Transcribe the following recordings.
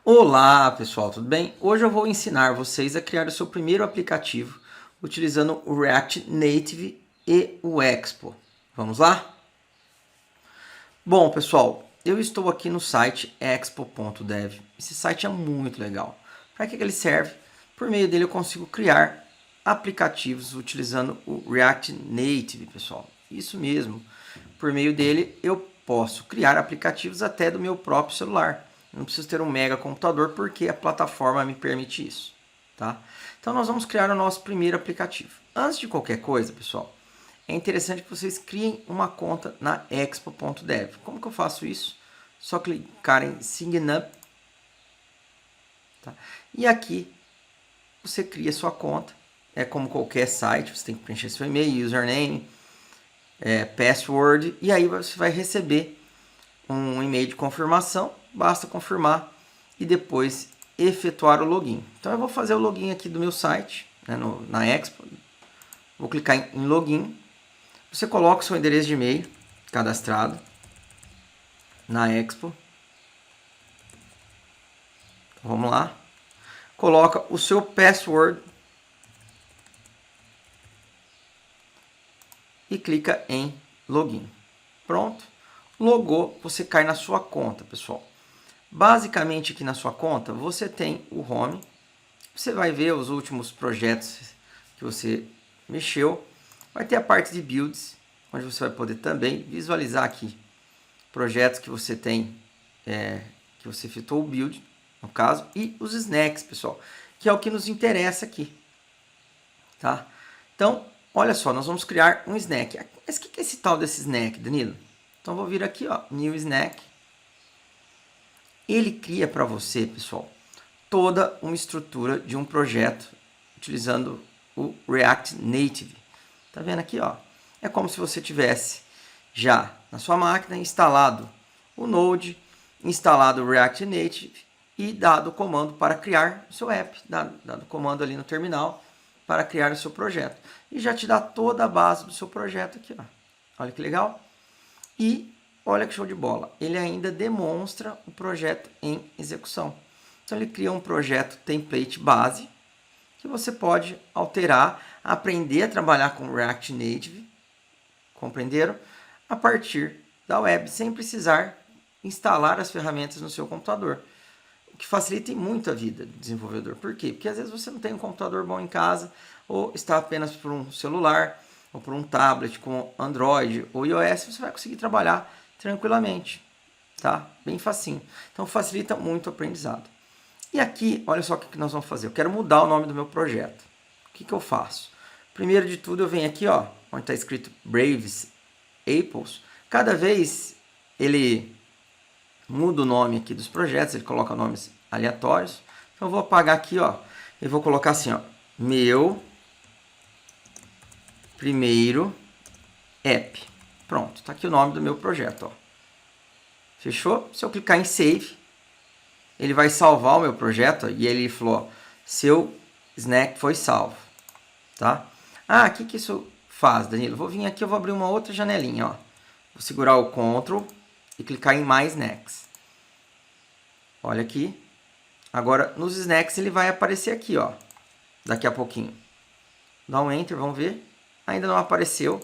Olá pessoal, tudo bem? Hoje eu vou ensinar vocês a criar o seu primeiro aplicativo utilizando o React Native e o Expo. Vamos lá? Bom pessoal, eu estou aqui no site expo.dev. Esse site é muito legal. Para que ele serve? Por meio dele eu consigo criar aplicativos utilizando o React Native, pessoal. Isso mesmo. Por meio dele eu posso criar aplicativos até do meu próprio celular. Não preciso ter um mega computador porque a plataforma me permite isso, tá? Então nós vamos criar o nosso primeiro aplicativo. Antes de qualquer coisa, pessoal, é interessante que vocês criem uma conta na expo.dev. Como que eu faço isso? Só clicar em Sign Up, tá? E aqui você cria sua conta. É como qualquer site, você tem que preencher seu e-mail, username, password, e aí você vai receber um e-mail de confirmação. Basta confirmar e depois efetuar o login. Então eu vou fazer o login aqui do meu site, né, na Expo. Vou clicar em login. Você coloca o seu endereço de e-mail cadastrado na Expo. Vamos lá. Coloca o seu password e clica em login. Pronto. Logou, você cai na sua conta, pessoal. Basicamente aqui na sua conta você tem o home. Você vai ver os últimos projetos que você mexeu. Vai ter a parte de builds, onde você vai poder também visualizar aqui projetos que você tem, que você efetuou o build, no caso, e os snacks, pessoal, que é o que nos interessa aqui, tá? Então, olha só, nós vamos criar um snack. Mas o que é esse tal desse snack, Danilo? Então, vou vir aqui, ó, New Snack. Ele cria para você, pessoal, toda uma estrutura de um projeto utilizando o React Native. Tá vendo aqui, ó? É como se você tivesse já na sua máquina instalado o Node, instalado o React Native e dado o comando para criar o seu app, dado o comando ali no terminal para criar o seu projeto. E já te dá toda a base do seu projeto aqui, ó. Olha que legal. E olha que show de bola, ele ainda demonstra o projeto em execução. Então ele cria um projeto template base, que você pode alterar, aprender a trabalhar com React Native, compreenderam? A partir da web, sem precisar instalar as ferramentas no seu computador. O que facilita muito a vida do desenvolvedor. Por quê? Porque às vezes você não tem um computador bom em casa, ou está apenas por um celular, ou por um tablet com Android ou iOS, você vai conseguir trabalhar tranquilamente, tá? Bem facinho. Então facilita muito o aprendizado. E aqui, olha só o que nós vamos fazer. Eu quero mudar o nome do meu projeto. O que eu faço? Primeiro de tudo, eu venho aqui, ó, onde está escrito Braves Apples. Cada vez ele muda o nome aqui dos projetos, ele coloca nomes aleatórios. Então eu vou apagar aqui, ó, e vou colocar assim, ó, meu primeiro app. Pronto, está aqui o nome do meu projeto, ó. Fechou? Se eu clicar em Save, ele vai salvar o meu projeto, ó, e ele falou, ó, seu snack foi salvo, tá? Ah, o que isso faz, Danilo? Vou vir aqui, eu vou abrir uma outra janelinha, ó. Vou segurar o Ctrl e clicar em mais snacks. Olha aqui. Agora, nos snacks ele vai aparecer aqui, ó, daqui a pouquinho. Dá um Enter, vamos ver. Ainda não apareceu,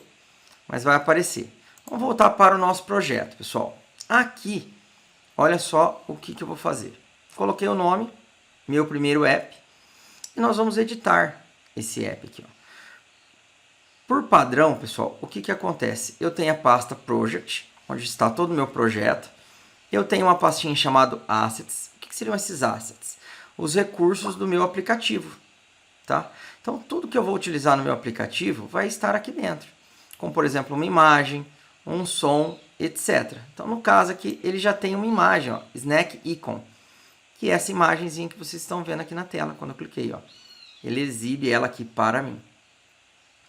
mas vai aparecer. Vamos voltar para o nosso projeto, pessoal. Aqui, olha só o que eu vou fazer. Coloquei o nome, meu primeiro app, e nós vamos editar esse app aqui, ó. Por padrão, pessoal, o que acontece? Eu tenho a pasta Project, onde está todo o meu projeto. Eu tenho uma pastinha chamada Assets. O que seriam esses Assets? Os recursos do meu aplicativo, tá? Então, tudo que eu vou utilizar no meu aplicativo vai estar aqui dentro. Como, por exemplo, uma imagem, um som, etc. Então, no caso aqui, ele já tem uma imagem, ó, Snack Icon, que é essa imagenzinha que vocês estão vendo aqui na tela, quando eu cliquei, ó. Ele exibe ela aqui para mim,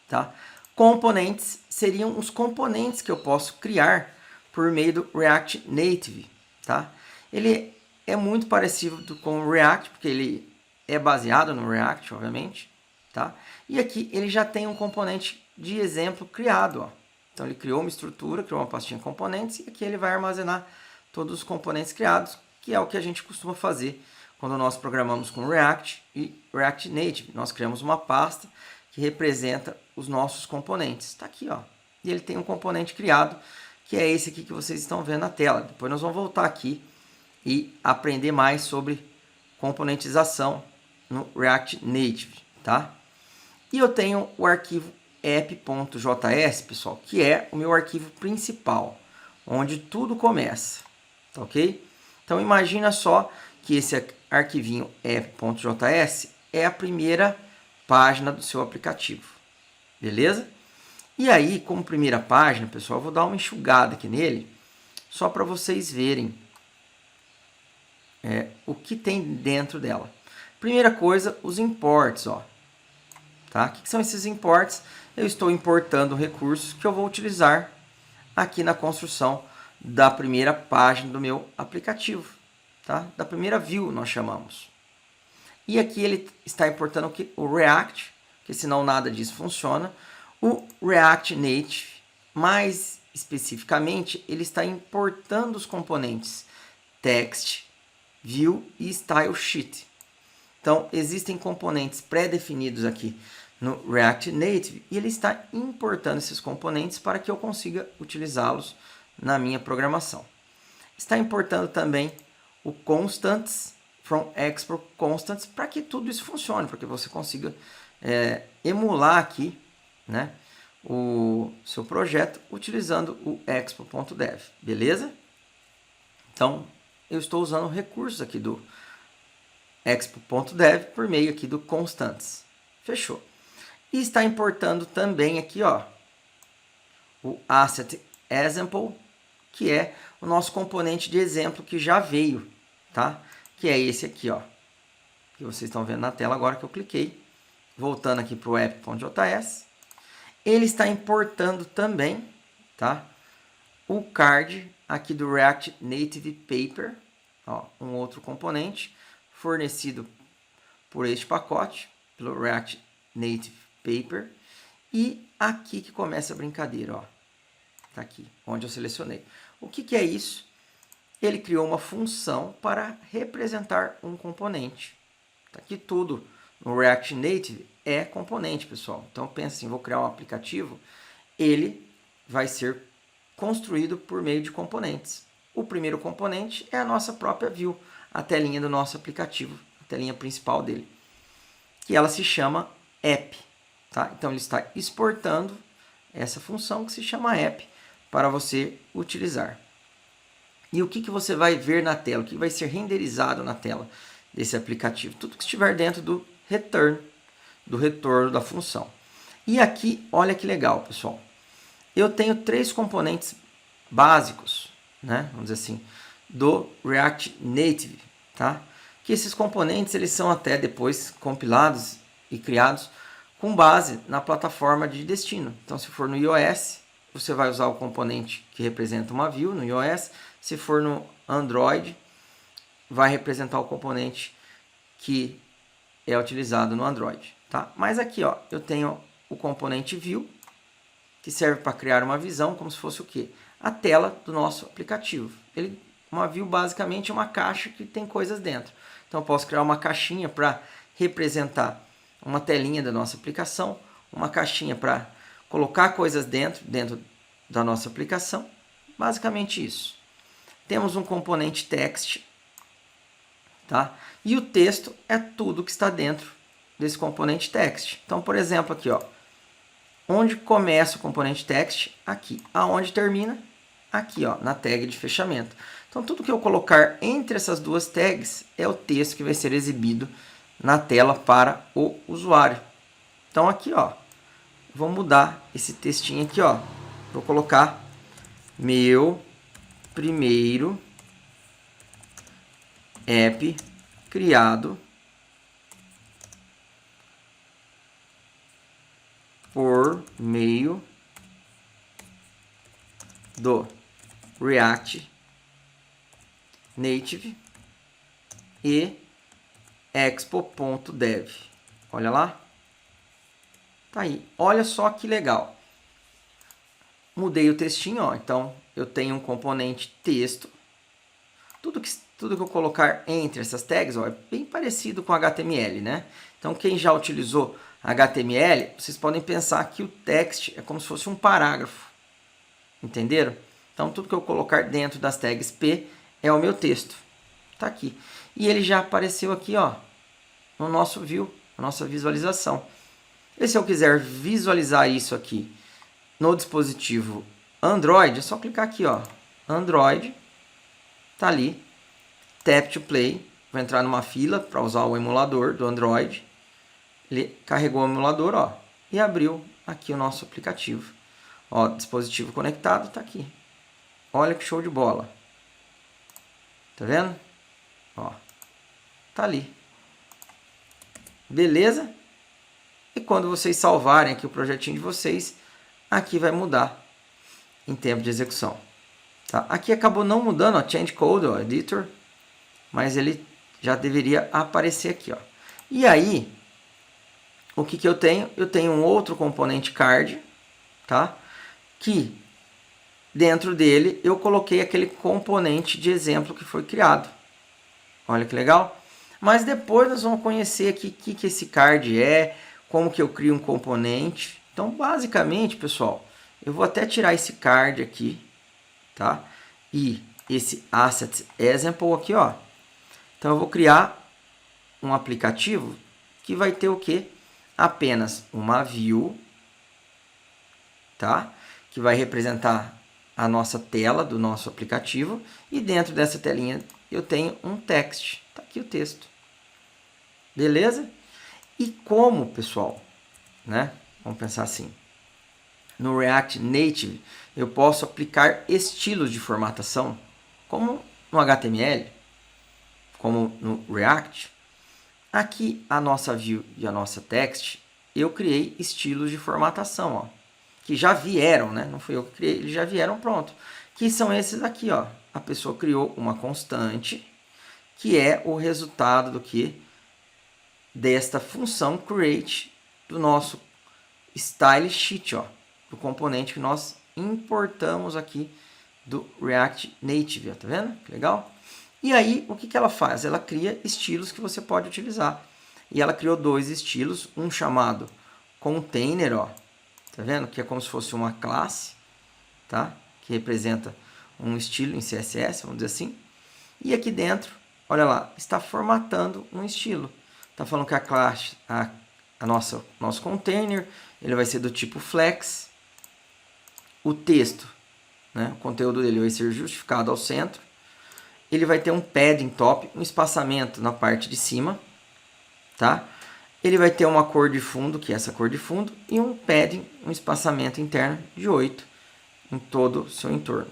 tá? Componentes seriam os componentes que eu posso criar por meio do React Native, tá? Ele é muito parecido com o React, porque ele é baseado no React, obviamente, tá? E aqui ele já tem um componente de exemplo criado, ó. Então ele criou uma estrutura, criou uma pastinha componentes, e aqui ele vai armazenar todos os componentes criados, que é o que a gente costuma fazer quando nós programamos com React e React Native. Nós criamos uma pasta que representa os nossos componentes. Está aqui, ó. E ele tem um componente criado, que é esse aqui que vocês estão vendo na tela. Depois nós vamos voltar aqui e aprender mais sobre componentização no React Native, tá? E eu tenho o arquivo app.js, pessoal, que é o meu arquivo principal, onde tudo começa, tá ok? Então imagina só que esse arquivinho app.js é a primeira página do seu aplicativo, beleza? E aí, como primeira página, pessoal, eu vou dar uma enxugada aqui nele, só para vocês verem o que tem dentro dela. Primeira coisa, os imports, ó. Tá? O que são esses imports? Eu estou importando recursos que eu vou utilizar aqui na construção da primeira página do meu aplicativo, tá? Da primeira view, nós chamamos. E aqui ele está importando o React, porque senão nada disso funciona. O React Native, mais especificamente, ele está importando os componentes Text, View e Style Sheet. Então, existem componentes pré-definidos aqui no React Native e ele está importando esses componentes para que eu consiga utilizá-los na minha programação. Está importando também o Constants, from export constants, para que tudo isso funcione, para que você consiga emular aqui, né, o seu projeto utilizando o expo.dev, beleza? Então, eu estou usando recursos aqui do expo.dev por meio aqui do constants. Fechou. E está importando também aqui, ó, o asset example, que é o nosso componente de exemplo que já veio, tá? Que é esse aqui, ó, que vocês estão vendo na tela agora que eu cliquei. Voltando aqui para o app.js. Ele está importando também, tá, o card aqui do React Native Paper, ó, um outro componente fornecido por este pacote, pelo React Native Paper. E aqui que começa a brincadeira, ó, tá aqui, onde eu selecionei. O que é isso? Ele criou uma função para representar um componente. Tá aqui tudo no React Native é componente, pessoal. Então pensa assim, vou criar um aplicativo, ele vai ser construído por meio de componentes. O primeiro componente é a nossa própria view, a telinha do nosso aplicativo, a telinha principal dele, que ela se chama app, tá? Então ele está exportando essa função que se chama app para você utilizar. E o que você vai ver na tela, o que vai ser renderizado na tela desse aplicativo? Tudo que estiver dentro do retorno da função. E aqui, olha que legal, pessoal. Eu tenho 3 componentes básicos, né, vamos dizer assim, do React Native, tá? Que esses componentes eles são até depois compilados e criados com base na plataforma de destino. Então, se for no iOS, você vai usar o componente que representa uma view no iOS. Se for no Android, vai representar o componente que é utilizado no Android, tá? Mas aqui, ó, eu tenho o componente view, que serve para criar uma visão, como se fosse o quê? A tela do nosso aplicativo. Uma view basicamente é uma caixa que tem coisas dentro. Então eu posso criar uma caixinha para representar uma telinha da nossa aplicação, uma caixinha para colocar coisas dentro da nossa aplicação. Basicamente isso. Temos um componente text, tá? E o texto é tudo que está dentro desse componente text. Então, por exemplo, aqui, ó, onde começa o componente text? Aqui. Aonde termina? Aqui, ó, na tag de fechamento. Então, tudo que eu colocar entre essas duas tags é o texto que vai ser exibido na tela para o usuário. Então, aqui, ó, vou mudar esse textinho aqui, ó. Vou colocar meu primeiro app criado por meio do React Native e expo.dev. Olha lá. Tá aí. Olha só que legal. Mudei o textinho, ó. Então eu tenho um componente texto Tudo que eu colocar entre essas tags, ó, é bem parecido com HTML, né? Então, quem já utilizou HTML, vocês podem pensar que o text é como se fosse um parágrafo. Entenderam? Então, tudo que eu colocar dentro das tags P é o meu texto. Está aqui. E ele já apareceu aqui, ó, no nosso view, na nossa visualização. E se eu quiser visualizar isso aqui no dispositivo Android, é só clicar aqui, ó, Android, tá ali, Tap to Play, vou entrar numa fila para usar o emulador do Android. Ele carregou o emulador, ó, e abriu aqui o nosso aplicativo. Ó, dispositivo conectado, tá aqui. Olha que show de bola. Tá vendo? Ó, tá ali. Beleza? E quando vocês salvarem aqui o projetinho de vocês, aqui vai mudar em tempo de execução. Tá? Aqui acabou não mudando, ó, Change Code, ó, Editor, mas ele já deveria aparecer aqui. Ó. E aí, o que eu tenho? Eu tenho um outro componente card, tá? Que dentro dele eu coloquei aquele componente de exemplo que foi criado. Olha que legal. Mas depois nós vamos conhecer aqui o que esse card é, como que eu crio um componente. Então, basicamente, pessoal, eu vou até tirar esse card aqui, tá? E esse asset example aqui, ó. Então, eu vou criar um aplicativo que vai ter o quê? Apenas uma view, tá? Que vai representar a nossa tela do nosso aplicativo. E dentro dessa telinha eu tenho um text. Tá aqui o texto. Beleza? E como, pessoal, né? Vamos pensar assim. No React Native, eu posso aplicar estilos de formatação, como no HTML, como no React. Aqui, a nossa view e a nossa text, eu criei estilos de formatação, ó, que já vieram, né? Não fui eu que criei, eles já vieram pronto. Que são esses aqui, ó. A pessoa criou uma constante, que é o resultado do que? Desta função create do nosso style sheet, ó, do componente que nós importamos aqui do React Native, ó, tá vendo? Que legal? E aí, o que ela faz? Ela cria estilos que você pode utilizar. E ela criou dois estilos, um chamado container, ó, tá vendo? Que é como se fosse uma classe, tá? Que representa um estilo em CSS, vamos dizer assim. E aqui dentro, olha lá, está formatando um estilo. Está falando que a classe, nosso container, ele vai ser do tipo flex. O texto, né, o conteúdo dele vai ser justificado ao centro. Ele vai ter um padding top, um espaçamento na parte de cima, tá? Ele vai ter uma cor de fundo, que é essa cor de fundo, e um padding, um espaçamento interno de 8 em todo o seu entorno.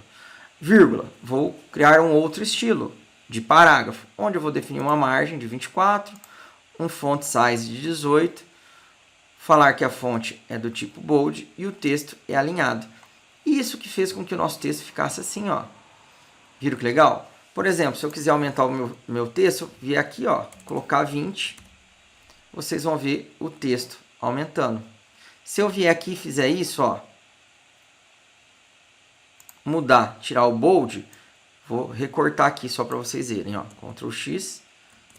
Vírgula, vou criar um outro estilo de parágrafo, onde eu vou definir uma margem de 24, um font size de 18, falar que a fonte é do tipo bold e o texto é alinhado. Isso que fez com que o nosso texto ficasse assim, ó. Viram que legal? Por exemplo, se eu quiser aumentar o meu texto, eu vier aqui, ó, colocar 20, vocês vão ver o texto aumentando. Se eu vier aqui e fizer isso, ó, mudar, tirar o bold, vou recortar aqui só para vocês verem, ó, Ctrl X,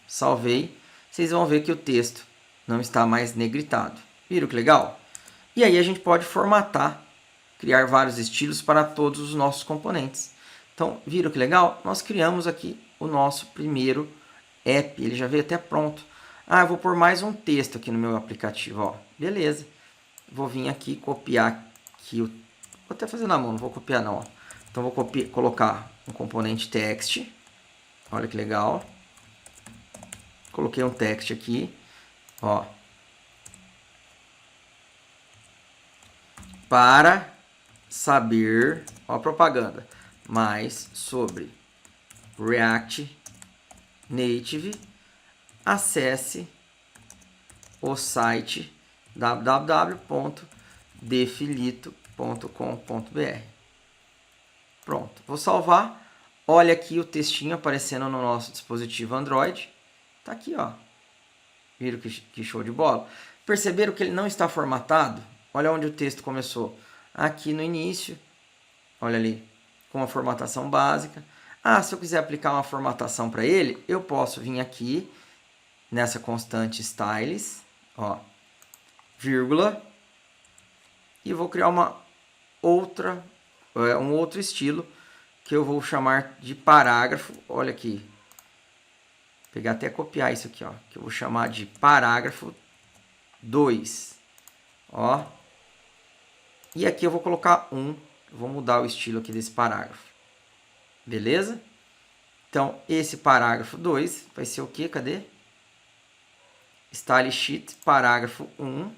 salvei. Vocês vão ver que o texto não está mais negritado. Viram que legal? E aí a gente pode formatar, criar vários estilos para todos os nossos componentes. Então, viram que legal? Nós criamos aqui o nosso primeiro app. Ele já veio até pronto. Ah, eu vou pôr mais um texto aqui no meu aplicativo. Ó. Beleza. Vou vir aqui copiar aqui. Vou até fazer na mão, não vou copiar não. Ó. Então, vou colocar um componente text. Olha que legal. Coloquei um text aqui, ó, para saber, ó, a propaganda, mais sobre React Native, acesse o site www.defilito.com.br. Pronto, vou salvar. Olha aqui o textinho aparecendo no nosso dispositivo Android. Tá aqui, ó. Viram que show de bola? Perceberam que ele não está formatado? Olha onde o texto começou. Aqui no início. Olha ali. Com a formatação básica. Ah, se eu quiser aplicar uma formatação para ele, eu posso vir aqui nessa constante styles, ó, vírgula, e vou criar um outro estilo que eu vou chamar de parágrafo. Olha aqui, vou pegar até copiar isso aqui, ó, que eu vou chamar de parágrafo 2, ó. E aqui eu vou colocar vou mudar o estilo aqui desse parágrafo. Beleza? Então, esse parágrafo 2 vai ser o quê? Cadê? Style sheet, parágrafo 1.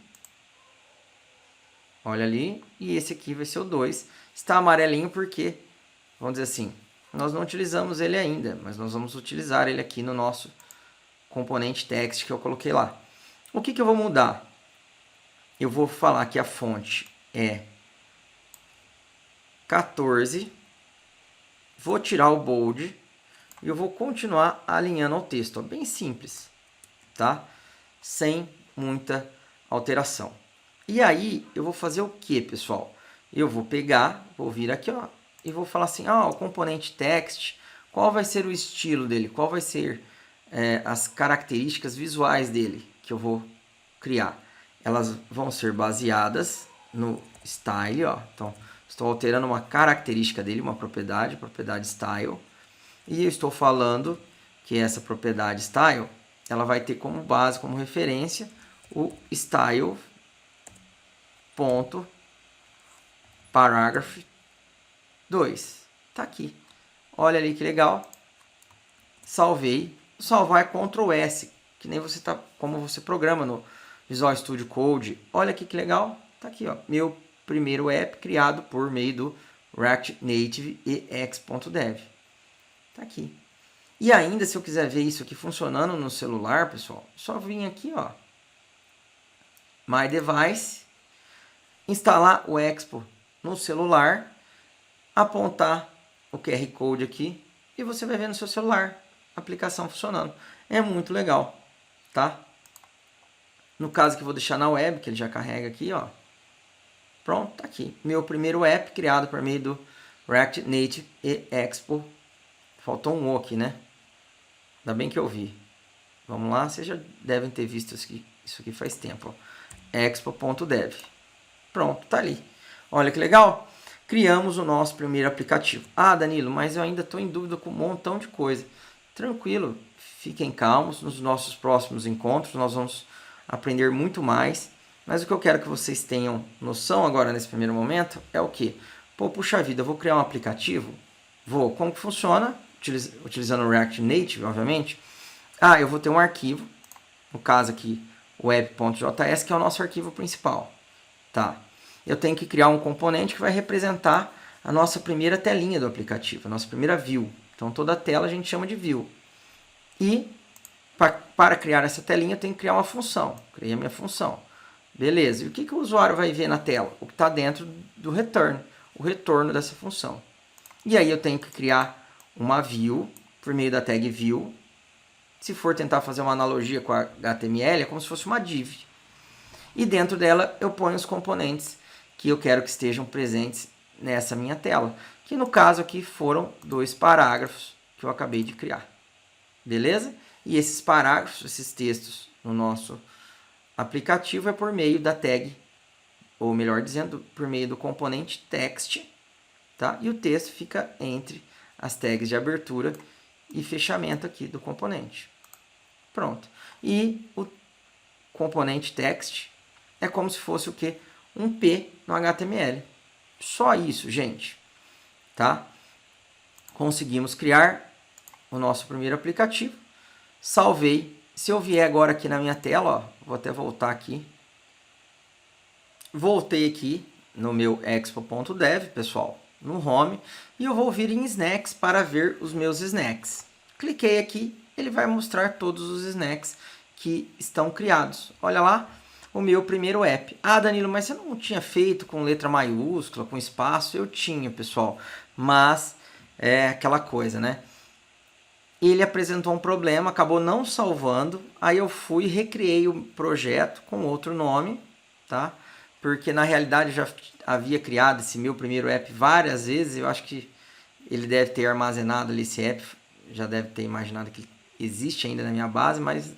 Olha ali. E esse aqui vai ser o 2. Está amarelinho porque, vamos dizer assim, nós não utilizamos ele ainda, mas nós vamos utilizar ele aqui no nosso componente text que eu coloquei lá. O que eu vou mudar? Eu vou falar que a fonte é 14. Vou tirar o bold e eu vou continuar alinhando ao texto. Ó, bem simples, tá? Sem muita alteração. E aí, eu vou fazer o que, pessoal? Eu vou pegar, vou vir aqui, ó, e vou falar assim, o componente text, qual vai ser o estilo dele? Qual vai ser as características visuais dele que eu vou criar? Elas vão ser baseadas no style, ó. Então, estou alterando uma característica dele, uma propriedade style. E eu estou falando que essa propriedade style, ela vai ter como base, como referência, o style.paragraph 2. Tá aqui. Olha ali que legal. Salvei. Salvar é Ctrl S, que nem você tá, como você programa no Visual Studio Code. Olha aqui que legal. Tá aqui, ó. Meu primeiro app criado por meio do React Native EX.dev. Tá aqui. E ainda, se eu quiser ver isso aqui funcionando no celular, pessoal, só vim aqui, ó, My Device, instalar o Expo no celular, apontar o QR Code aqui e você vai ver no seu celular a aplicação funcionando. É muito legal, tá? No caso que eu vou deixar na web, que ele já carrega aqui, ó. Pronto, tá aqui. Meu primeiro app criado por meio do React Native e Expo. Faltou um O aqui, né? Ainda bem que eu vi. Vamos lá, vocês já devem ter visto isso aqui faz tempo. Expo.dev. Pronto, tá ali. Olha que legal. Criamos o nosso primeiro aplicativo. Ah, Danilo, mas eu ainda estou em dúvida com um montão de coisa. Tranquilo, fiquem calmos. Nos nossos próximos encontros nós vamos aprender muito mais. Mas o que eu quero que vocês tenham noção agora nesse primeiro momento é o que? Pô, puxa vida, eu vou criar um aplicativo? Vou. Como que funciona? Utilizando o React Native, obviamente. Eu vou ter um arquivo, no caso aqui, o web.js, que é o nosso arquivo principal. Tá. Eu tenho que criar um componente que vai representar a nossa primeira telinha do aplicativo, a nossa primeira view. Então, toda a tela a gente chama de view. E, para criar essa telinha, eu tenho que criar uma função. Criei a minha função. Beleza. E o que o usuário vai ver na tela? O que está dentro do return, o retorno dessa função. E aí eu tenho que criar uma view por meio da tag view. Se for tentar fazer uma analogia com a HTML, é como se fosse uma div. E dentro dela eu ponho os componentes que eu quero que estejam presentes nessa minha tela. Que no caso aqui foram 2 parágrafos que eu acabei de criar. Beleza? E esses parágrafos, esses textos no nosso aplicativo é por meio da tag, ou melhor dizendo, por meio do componente text. Tá? E o texto fica entre as tags de abertura e fechamento aqui do componente. Pronto. E o componente text é como se fosse o quê? Um P no HTML. Só isso, gente. Tá? Conseguimos criar o nosso primeiro aplicativo. Salvei. Se eu vier agora aqui na minha tela, ó, vou até voltar aqui. Voltei aqui no meu expo.dev, pessoal, no home, e eu vou vir em snacks para ver os meus snacks. Cliquei aqui, ele vai mostrar todos os snacks que estão criados. Olha lá, o meu primeiro app. Ah, Danilo, mas você não tinha feito com letra maiúscula, com espaço? Eu tinha, pessoal, mas é aquela coisa, né? Ele apresentou um problema, acabou não salvando, aí eu fui e recriei o projeto com outro nome, tá? Porque na realidade eu já havia criado esse meu primeiro app várias vezes, eu acho que ele deve ter armazenado ali esse app, já deve ter imaginado que existe ainda na minha base, mas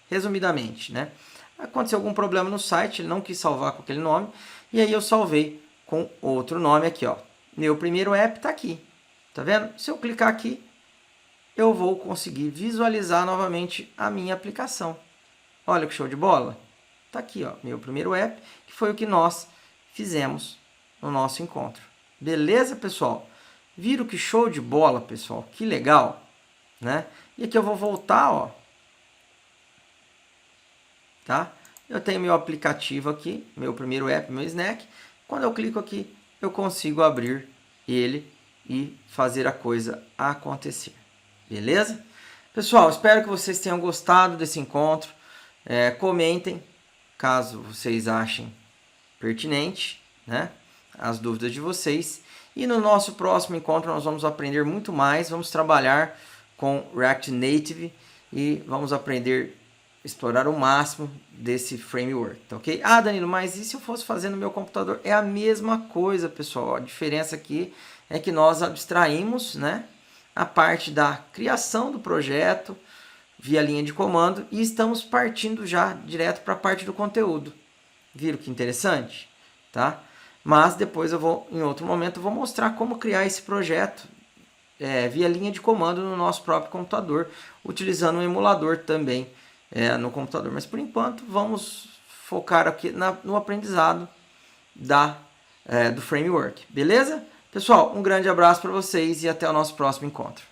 resumidamente, né? Aconteceu algum problema no site, ele não quis salvar com aquele nome, e aí eu salvei com outro nome aqui, ó. Meu primeiro app está aqui, tá vendo? Se eu clicar aqui, eu vou conseguir visualizar novamente a minha aplicação. Olha que show de bola! Tá aqui, ó, meu primeiro app, que foi o que nós fizemos no nosso encontro. Beleza, pessoal? Viram que show de bola, pessoal? Que legal, né? E aqui eu vou voltar, ó. Tá? Eu tenho meu aplicativo aqui, meu primeiro app, meu Snack. Quando eu clico aqui, eu consigo abrir ele e fazer a coisa acontecer. Beleza? Pessoal, espero que vocês tenham gostado desse encontro. Comentem, caso vocês achem pertinente, né, as dúvidas de vocês. E no nosso próximo encontro nós vamos aprender muito mais. Vamos trabalhar com React Native e vamos aprender explorar o máximo desse framework, tá ok? Ah, Danilo, mas e se eu fosse fazer no meu computador? É a mesma coisa, pessoal. A diferença aqui é que nós abstraímos, né, a parte da criação do projeto via linha de comando e estamos partindo já direto para a parte do conteúdo. Viram que interessante? Tá? Mas depois eu vou, em outro momento, eu vou mostrar como criar esse projeto via linha de comando no nosso próprio computador, utilizando um emulador também no computador. Mas por enquanto vamos focar aqui no aprendizado do framework. Beleza? Pessoal, um grande abraço para vocês e até o nosso próximo encontro.